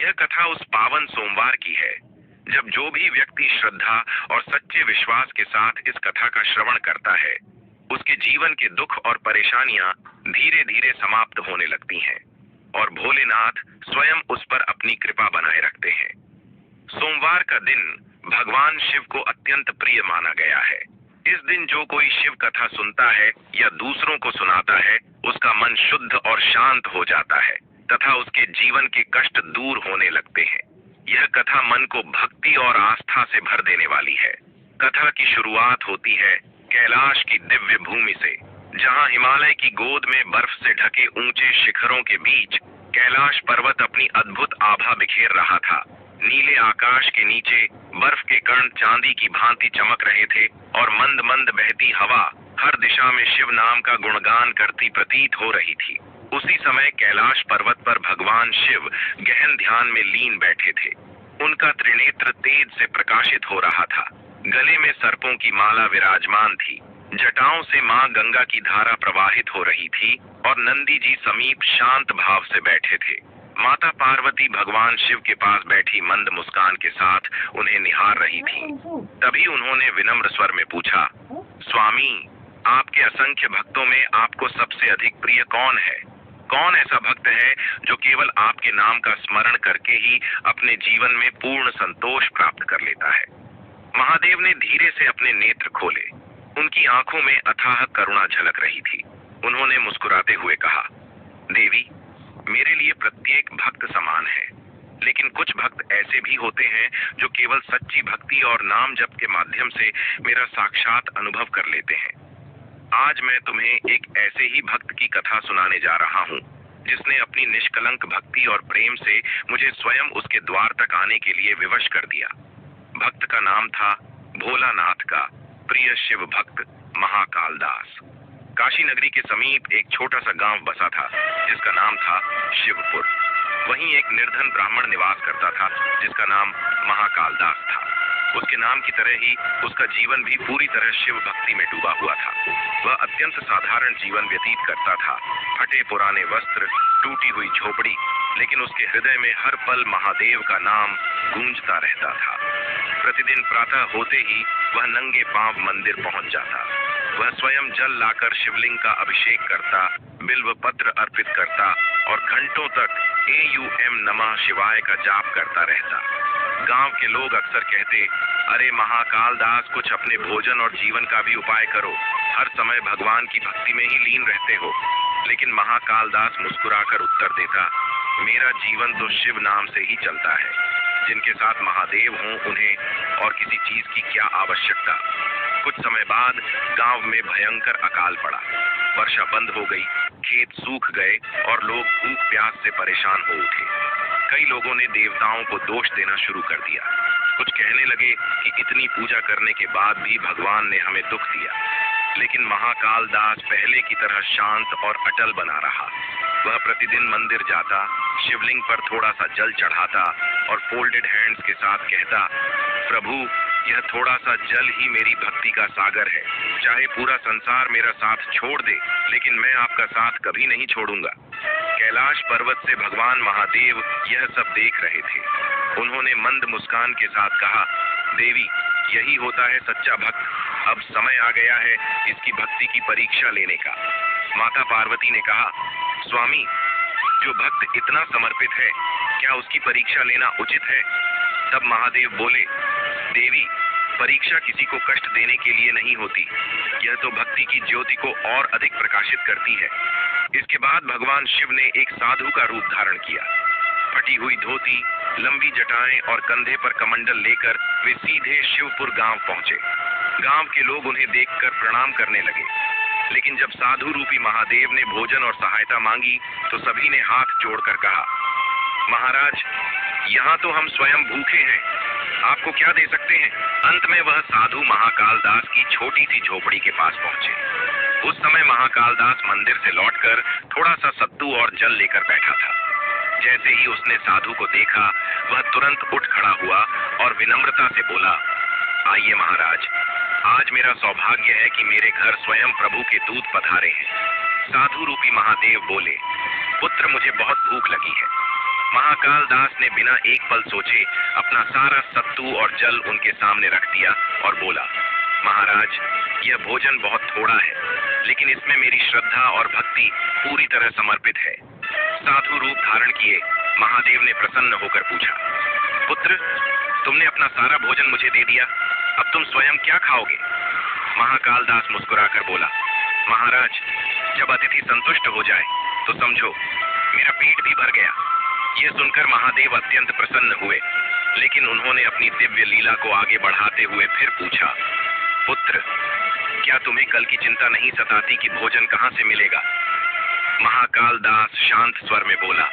यह कथा उस पावन सोमवार की है जब जो भी व्यक्ति श्रद्धा और सच्चे विश्वास के साथ इस कथा का श्रवण करता है, उसके जीवन के दुख और परेशानियां धीरे धीरे समाप्त होने लगती हैं और भोलेनाथ स्वयं उस पर अपनी कृपा बनाए रखते हैं। सोमवार का दिन भगवान शिव को अत्यंत प्रिय माना गया है। इस दिन जो कोई शिव कथा सुनता है या दूसरों को सुनाता है, उसका मन शुद्ध और शांत हो जाता है तथा उसके जीवन के कष्ट दूर होने लगते हैं। यह कथा मन को भक्ति और आस्था से भर देने वाली है। कथा की शुरुआत होती है कैलाश की दिव्य भूमि से, जहां हिमालय की गोद में बर्फ से ढके ऊंचे शिखरों के बीच कैलाश पर्वत अपनी अद्भुत आभा बिखेर रहा था। नीले आकाश के नीचे बर्फ के कण चांदी की भांति चमक रहे थे और मंद मंद बहती हवा हर दिशा में शिव नाम का गुणगान करती प्रतीत हो रही थी। उसी समय कैलाश पर्वत पर भगवान शिव गहन ध्यान में लीन बैठे थे। उनका त्रिनेत्र तेज से प्रकाशित हो रहा था। गले में सर्पों की माला विराजमान थी। जटाओं से मां गंगा की धारा प्रवाहित हो रही थी और नंदी जी समीप शांत भाव से बैठे थे। माता पार्वती भगवान शिव के पास बैठी मंद मुस्कान के साथ उन्हें निहार रही थी। तभी उन्होंने विनम्र स्वर में पूछा, स्वामी, आपके असंख्य भक्तों में आपको सबसे अधिक प्रिय कौन है? कौन ऐसा भक्त है जो केवल आपके नाम का स्मरण करके ही अपने जीवन में पूर्ण संतोष प्राप्त कर लेता है? महादेव ने धीरे से अपने नेत्र खोले। उनकी आंखों में अथाह करुणा झलक रही थी। उन्होंने मुस्कुराते हुए कहा, देवी, मेरे लिए प्रत्येक भक्त समान है, लेकिन कुछ भक्त ऐसे भी होते हैं जो केवल सच्ची भक्ति और नाम जप के माध्यम से मेरा साक्षात अनुभव कर लेते हैं। आज मैं तुम्हें एक ऐसे ही भक्त की कथा सुनाने जा रहा हूँ, जिसने अपनी निष्कलंक भक्ति और प्रेम से मुझे स्वयं उसके द्वार तक आने के लिए विवश कर दिया। भक्त का नाम था भोलानाथ का प्रिय शिव भक्त महाकाल दास। काशी नगरी के समीप एक छोटा सा गांव बसा था, जिसका नाम था शिवपुर। वहीं एक निर्धन ब्राह्मण निवास करता था, जिसका नाम महाकाल दास था। उसके नाम की तरह ही उसका जीवन भी पूरी तरह शिव भक्ति में डूबा हुआ था। वह अत्यंत साधारण जीवन व्यतीत करता था। फटे पुराने वस्त्र, टूटी हुई झोपड़ी, लेकिन उसके हृदय में हर पल महादेव का नाम गूंजता रहता था। प्रतिदिन प्रातः होते ही वह नंगे पांव मंदिर पहुंच जाता। वह स्वयं जल लाकर शिवलिंग का अभिषेक करता, बिल्व पत्र अर्पित करता और घंटों तक AUM नमः शिवाय का जाप करता रहता। गांव के लोग अक्सर कहते, अरे महाकाल दास, कुछ अपने भोजन और जीवन का भी उपाय करो, हर समय भगवान की भक्ति में ही लीन रहते हो। लेकिन महाकाल दास मुस्कुराकर उत्तर देता, मेरा जीवन तो शिव नाम से ही चलता है। जिनके साथ महादेव हों, उन्हें और किसी चीज की क्या आवश्यकता। कुछ समय बाद गांव में भयंकर अकाल पड़ा। वर्षा बंद हो गई, खेत सूख गए और लोग भूख प्यास से परेशान हो उठे। कई लोगों ने देवताओं को दोष देना शुरू कर दिया। कुछ कहने लगे कि इतनी पूजा करने के बाद भी भगवान ने हमें दुख दिया। लेकिन महाकाल दास पहले की तरह शांत और अटल बना रहा। वह प्रतिदिन मंदिर जाता, शिवलिंग पर थोड़ा सा जल चढ़ाता और फोल्डेड हैंड्स के साथ कहता, प्रभु, यह थोड़ा सा जल ही मेरी भक्ति का सागर है। चाहे पूरा संसार मेरा साथ छोड़ दे, लेकिन मैं आपका साथ कभी नहीं छोड़ूंगा। कैलाश पर्वत से भगवान महादेव यह सब देख रहे थे। उन्होंने मंद मुस्कान के साथ कहा, देवी, यही होता है सच्चा भक्त। अब समय आ गया है इसकी भक्ति की परीक्षा लेने का। माता पार्वती ने कहा, स्वामी, जो भक्त इतना समर्पित है, क्या उसकी परीक्षा लेना उचित है? तब महादेव बोले, देवी, परीक्षा किसी को कष्ट देने के लिए नहीं होती। यह तो भक्ति की ज्योति को और अधिक प्रकाशित करती है। इसके बाद भगवान शिव ने एक साधु का रूप धारण किया। फटी हुई धोती, लंबी जटाएं और कंधे पर कमंडल लेकर वे सीधे शिवपुर गांव पहुंचे। गांव के लोग उन्हें देखकर प्रणाम करने लगे। लेकिन जब साधु रूपी महादेव ने भोजन और सहायता मांगी, तो सभी ने हाथ जोड़कर कहा, महाराज, यहाँ तो हम स्वयं भूखे हैं, आपको क्या दे सकते हैं? अंत में वह साधु महाकाल दास की छोटी सी झोपड़ी के पास पहुंचे। उस समय महाकाल दास मंदिर से लौटकर थोड़ा सा सत्तू और जल लेकर बैठा था। जैसे ही उसने साधु को देखा, वह तुरंत उठ खड़ा हुआ और विनम्रता से बोला, आइए महाराज, आज मेरा सौभाग्य है कि मेरे घर स्वयं प्रभु के दूत पधारे हैं। साधु रूपी महादेव बोले, पुत्र, मुझे बहुत भूख लगी है। महाकाल दास ने बिना एक पल सोचे अपना सारा सत्तू और जल उनके सामने रख दिया और बोला, महाराज, यह भोजन बहुत थोड़ा है, लेकिन इसमें मेरी श्रद्धा और भक्ति पूरी तरह समर्पित है। साधु रूप धारण किए महादेव ने प्रसन्न होकर पूछा, पुत्र, तुमने अपना सारा भोजन मुझे दे दिया, अब तुम स्वयं क्या खाओगे? महाकाल दास मुस्कुराकर बोला, महाराज, जब अतिथि संतुष्ट हो जाए तो समझो मेरा पेट भी भर गया। यह सुनकर महादेव अत्यंत प्रसन्न हुए, लेकिन उन्होंने अपनी दिव्य लीला को आगे बढ़ाते हुए फिर पूछा, पुत्र, क्या तुम्हें कल की चिंता नहीं सताती कि भोजन कहाँ से मिलेगा? महाकाल दास शांत स्वर में बोला,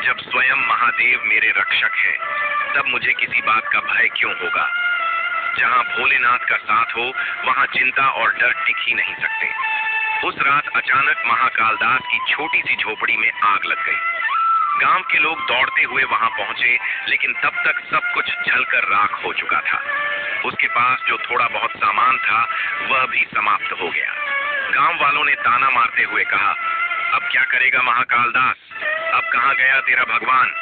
जब स्वयं महादेव मेरे रक्षक है, तब मुझे किसी बात का भय क्यों होगा? जहाँ भोलेनाथ का साथ हो, वहाँ चिंता और डर टिक ही नहीं सकते। उस रात अचानक महाकाल दास की छोटी सी झोपड़ी में आग लग गई। गांव के लोग दौड़ते हुए वहां पहुंचे, लेकिन तब तक सब कुछ जलकर राख हो चुका था। उसके पास जो थोड़ा बहुत सामान था वह भी समाप्त हो गया। गांव वालों ने ताना मारते हुए कहा, अब क्या करेगा महाकाल दास? अब कहाँ गया तेरा भगवान?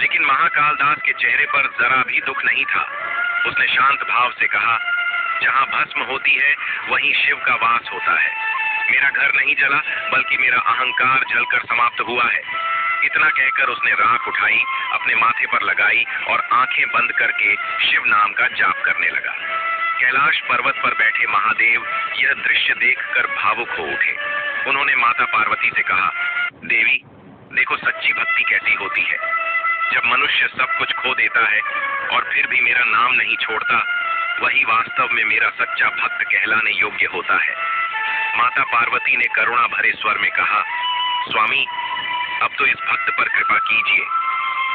लेकिन महाकाल दास के चेहरे पर जरा भी दुख नहीं था। उसने शांत भाव से कहा, जहाँ भस्म होती है वहीं शिव का वास होता है। मेरा घर नहीं जला, बल्कि मेरा अहंकार जलकर समाप्त हुआ है। इतना कहकर उसने राख उठाई, अपने माथे पर लगाई और आंखें बंद करके शिव नाम का जाप करने लगा। कैलाश पर्वत पर बैठे महादेव यह दृश्य देखकर भावुक हो उठे। उन्होंने माता पार्वती से कहा, देवी, देखो सच्ची भक्ति कैसी होती है। जब मनुष्य सब कुछ खो देता है और फिर भी मेरा नाम नहीं छोड़ता, वही वास्तव में मेरा सच्चा भक्त कहलाने योग्य होता है। माता पार्वती ने करुणा भरे स्वर में कहा, स्वामी, अब तो इस भक्त पर कृपा कीजिए।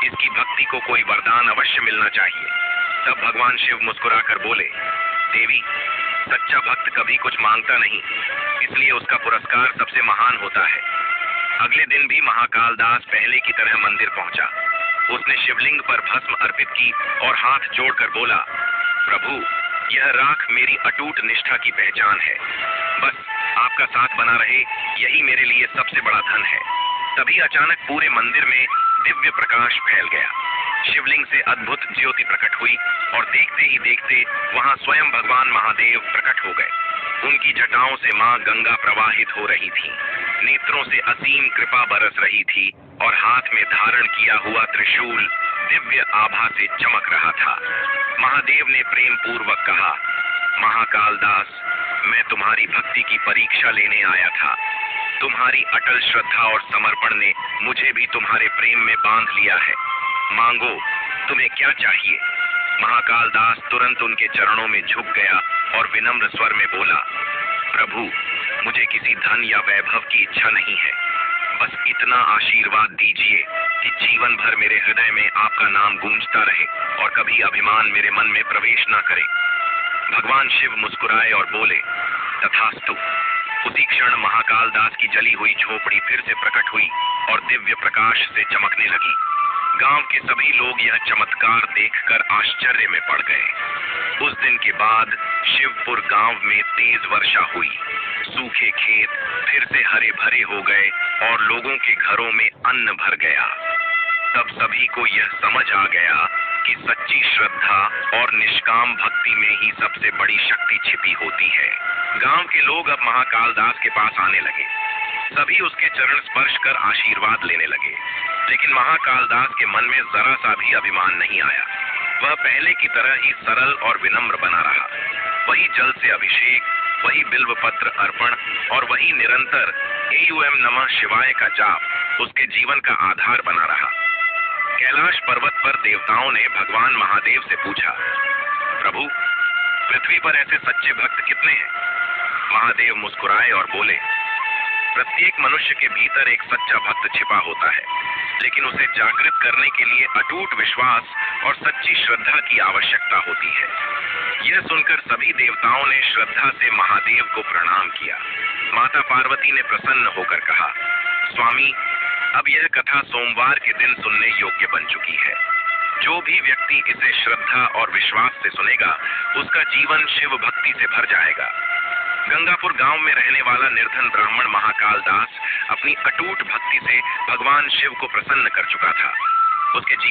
इसकी भक्ति को कोई वरदान अवश्य मिलना चाहिए। तब भगवान शिव मुस्कुराकर बोले, देवी, सच्चा भक्त कभी कुछ मांगता नहीं, इसलिए उसका पुरस्कार सबसे महान होता है। अगले दिन भी महाकाल दास पहले की तरह मंदिर पहुंचा। उसने शिवलिंग पर भस्म अर्पित की और हाथ जोड़कर बोला, प्रभु, यह राख मेरी अटूट निष्ठा की पहचान है। बस आपका साथ बना रहे, यही मेरे लिए सबसे बड़ा धन है। तभी अचानक पूरे मंदिर में दिव्य प्रकाश फैल गया। शिवलिंग से अद्भुत ज्योति प्रकट हुई और देखते ही देखते वहां स्वयं भगवान महादेव प्रकट हो गए। उनकी जटाओं से मां गंगा प्रवाहित हो रही थी, नेत्रों से असीम कृपा बरस रही थी और हाथ में धारण किया हुआ त्रिशूल दिव्य आभा से चमक रहा था। महादेव ने प्रेम पूर्वक कहा, महाकाल दास, मैं तुम्हारी भक्ति की परीक्षा लेने आया था। तुम्हारी अटल श्रद्धा और समर्पण ने मुझे भी तुम्हारे प्रेम में बांध लिया है। मांगो, तुम्हें क्या चाहिए? महाकाल दास तुरंत उनके चरणों में झुक गया और विनम्र स्वर में बोला, प्रभु, मुझे किसी धन या वैभव की इच्छा नहीं है। बस इतना आशीर्वाद दीजिए कि जीवन भर मेरे हृदय में आपका नाम गूंजता रहे और कभी अभिमान मेरे मन में प्रवेश न करे। भगवान शिव मुस्कुराए और बोले, तथास्तु। उसी क्षण महाकाल दास की जली हुई झोपड़ी फिर से प्रकट हुई और दिव्य प्रकाश से चमकने लगी। गांव के सभी लोग यह चमत्कार देखकर आश्चर्य में पड़ गए। उस दिन के बाद शिवपुर गांव में तेज वर्षा हुई। सूखे खेत फिर से हरे भरे हो गए और लोगों के घरों में अन्न भर गया। तब सभी को यह समझ आ गया कि सच्ची श्रद्धा और निष्काम भक्ति में ही सबसे बड़ी शक्ति छिपी होती है। गांव के लोग अब महाकाल दास के पास आने लगे। सभी उसके चरण स्पर्श कर आशीर्वाद लेने लगे, लेकिन महाकाल दास के मन में जरा सा भी अभिमान नहीं आया। वह पहले की तरह ही सरल और विनम्र बना रहा। वही जल से अभिषेक, वही बिल्व पत्र अर्पण और वही निरंतर एयूएम नमः शिवाय का जाप उसके जीवन का आधार बना रहा। कैलाश पर्वत पर देवताओं ने भगवान महादेव से पूछा, प्रभु, पृथ्वी पर ऐसे सच्चे भक्त कितने हैं? महादेव मुस्कुराए और बोले, प्रत्येक मनुष्य के भीतर एक सच्चा भक्त छिपा होता है, लेकिन उसे जागृत करने के लिए अटूट विश्वास और सच्ची श्रद्धा की आवश्यकता होती है। यह सुनकर सभी देवताओं ने श्रद्धा से महादेव को प्रणाम किया। माता पार्वती ने प्रसन्न होकर कहा, स्वामी, अब यह कथा सोमवार के दिन सुनने योग्य बन चुकी है। जो भी व्यक्ति इसे श्रद्धा और विश्वास से सुनेगा, उसका जीवन शिव भक्ति से भर जाएगा। गंगापुर गांव में रहने वाला निर्धन ब्राह्मण महाकाल दास अपनी अटूट भक्ति से भगवान शिव को प्रसन्न कर चुका था।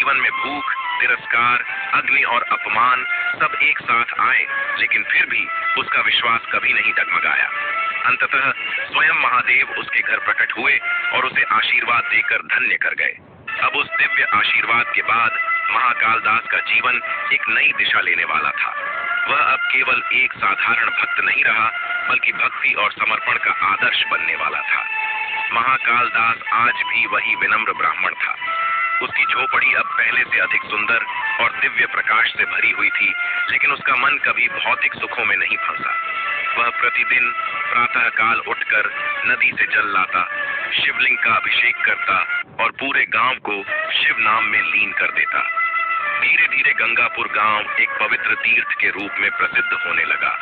जीवन में भूख, तिरस्कार, अग्नि और अपमान सब एक साथ आए, लेकिन फिर भी उसका विश्वास कभी नहीं डगमगाया। अंततः स्वयं महादेव उसके घर प्रकट हुए और उसे आशीर्वाद देकर धन्य कर गए। अब उस दिव्य आशीर्वाद के बाद महाकाल दास का जीवन एक नई दिशा लेने वाला था। वह अब केवल एक साधारण भक्त नहीं रहा, बल्कि भक्ति और समर्पण का आदर्श बनने वाला था। महाकाल दास आज भी वही विनम्र ब्राह्मण था। उसकी झोपड़ी अब पहले से अधिक सुंदर और दिव्य प्रकाश से भरी हुई थी, लेकिन उसका मन कभी भौतिक सुखों में नहीं फंसा। वह प्रतिदिन प्रातः काल उठकर नदी से जल लाता, शिवलिंग का अभिषेक करता और पूरे गांव को शिव नाम में लीन कर देता। धीरे धीरे गंगापुर गांव एक पवित्र तीर्थ के रूप में प्रसिद्ध होने लगा।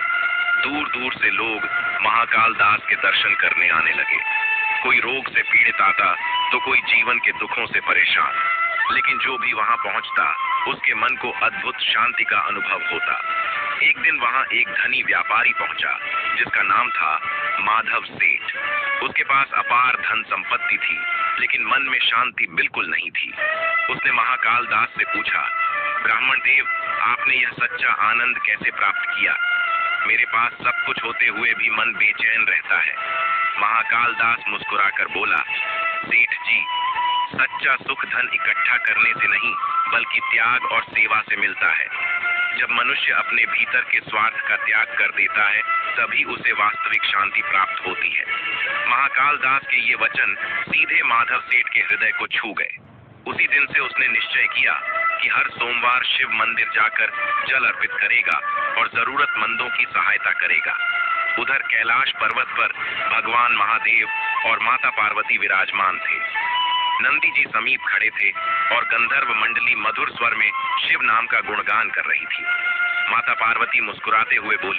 दूर दूर से लोग महाकाल दास के दर्शन करने आने लगे। कोई रोग से पीड़ित आता तो कोई जीवन के दुखों से परेशान, लेकिन जो भी वहां पहुंचता उसके मन को अद्भुत शांति का अनुभव होता। एक दिन वहां एक धनी व्यापारी पहुंचा जिसका नाम था माधव सेठ। उसके पास अपार धन संपत्ति थी, लेकिन मन में शांति बिल्कुल नहीं थी। उसने महाकाल दास से पूछा, ब्राह्मण देव, आपने यह सच्चा आनंद कैसे प्राप्त किया? मेरे पास सब कुछ होते हुए भी मन बेचैन रहता है। महाकाल दास मुस्कुराकर बोला, सेठ जी, सच्चा सुख धन इकट्ठा करने से नहीं, बल्कि त्याग और सेवा से मिलता है। जब मनुष्य अपने भीतर के स्वार्थ का त्याग कर देता है, तभी उसे वास्तविक शांति प्राप्त होती है। महाकाल दास के ये वचन सीधे माधव सेठ के हृदय को छू गए। उसी दिन से उसने निश्चय किया कि हर सोमवार शिव मंदिर जाकर जल अर्पित करेगा और जरूरतमंदों की सहायता करेगा। उधर कैलाश पर्वत पर भगवान महादेव और माता पार्वती विराजमान थे। नंदी जी समीप खड़े थे और गंधर्व मंडली मधुर स्वर में शिव नाम का गुणगान कर रही थी। माता पार्वती मुस्कुराते हुए बोली,